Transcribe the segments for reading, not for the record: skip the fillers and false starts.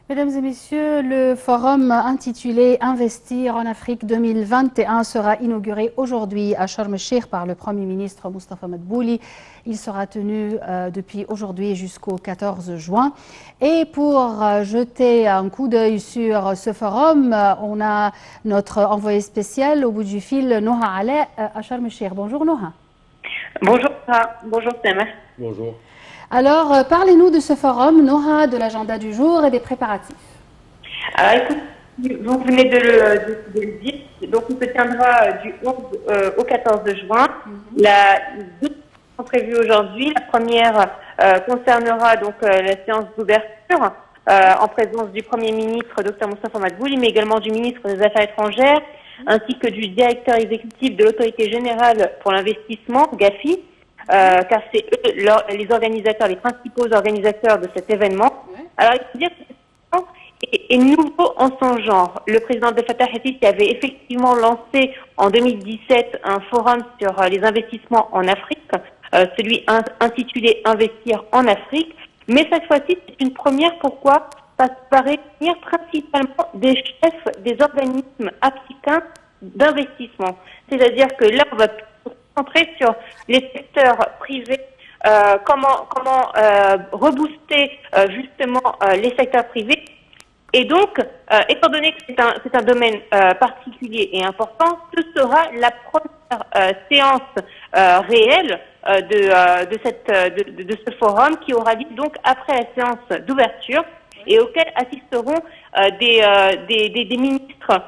Mesdames et messieurs, le forum intitulé Investir en Afrique 2021 sera inauguré aujourd'hui à Sharm el-Sheikh par le Premier ministre Moustapha Madbouli. Il sera tenu depuis aujourd'hui jusqu'au 14 juin. Et pour jeter un coup d'œil sur ce forum, on a notre envoyé spécial au bout du fil, Noha Aleh, à Sharm el-Sheikh. Bonjour Noha. Bonjour bonjour Sama. Bonjour. Alors, parlez-nous de ce forum, Noha, de l'agenda du jour et des préparatifs. Alors, écoute, vous venez de le dire, donc il se tiendra du 11 au 14 juin. Les deux sont prévues aujourd'hui. La première concernera donc la séance d'ouverture en présence du Premier ministre Dr Moustapha Madbouli, mais également du ministre des Affaires étrangères, ainsi que du directeur exécutif de l'Autorité générale pour l'investissement, GAFI. Car c'est eux les organisateurs, les principaux organisateurs de cet événement. Alors, il faut dire que cet événement est nouveau en son genre. Le président Abdel Fattah el-Sisi avait effectivement lancé en 2017 un forum sur les investissements en Afrique, celui intitulé Investir en Afrique. Mais cette fois-ci, c'est une première. Pourquoi? Parce que va réunir principalement des chefs des organismes africains d'investissement. C'est-à-dire que là, on va sur les secteurs privés, comment rebooster justement les secteurs privés. Et donc, étant donné que c'est un domaine particulier et important, ce sera la première séance réelle de ce forum qui aura lieu donc après la séance d'ouverture et auquel assisteront des ministres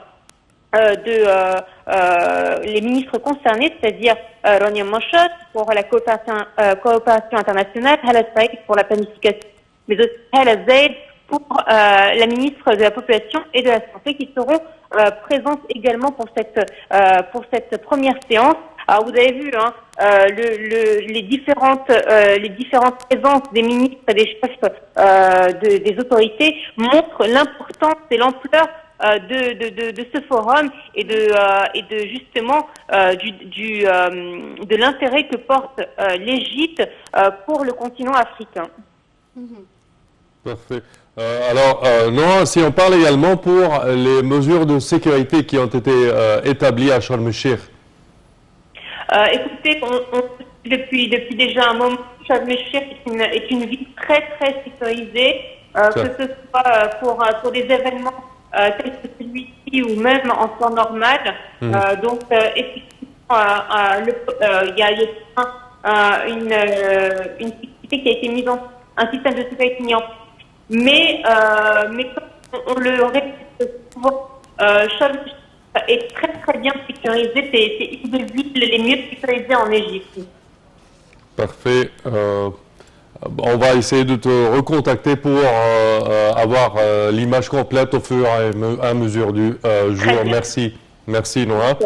les ministres concernés, c'est-à-dire Rania Machad pour la coopération internationale, Hala Saïd pour la planification, mais aussi Hala Zaid pour la ministre de la Population et de la Santé qui seront présentes également pour cette première séance. Alors vous avez vu les différentes présences des ministres et des chefs des autorités montrent l'importance et l'ampleur de ce forum et de justement de l'intérêt que porte l'Égypte pour le continent africain. Parfait. Alors, non, si on parle également pour les mesures de sécurité qui ont été établies à Sharm el-Sheikh. Écoutez, depuis déjà un moment, Sharm el-Sheikh est une ville très très sécurisée, que ce soit pour des événements tel que celui-ci ou même en temps normal. Donc, effectivement, il y a une sécurité qui a été mise un système de sécurité mis en place. Mais comme on le répète souvent, Sharm est très très bien sécurisé. C'est une des villes les mieux sécurisées en Égypte. Parfait. On va essayer de te recontacter pour avoir l'image complète au fur et à mesure du jour. Merci. Merci, Noah.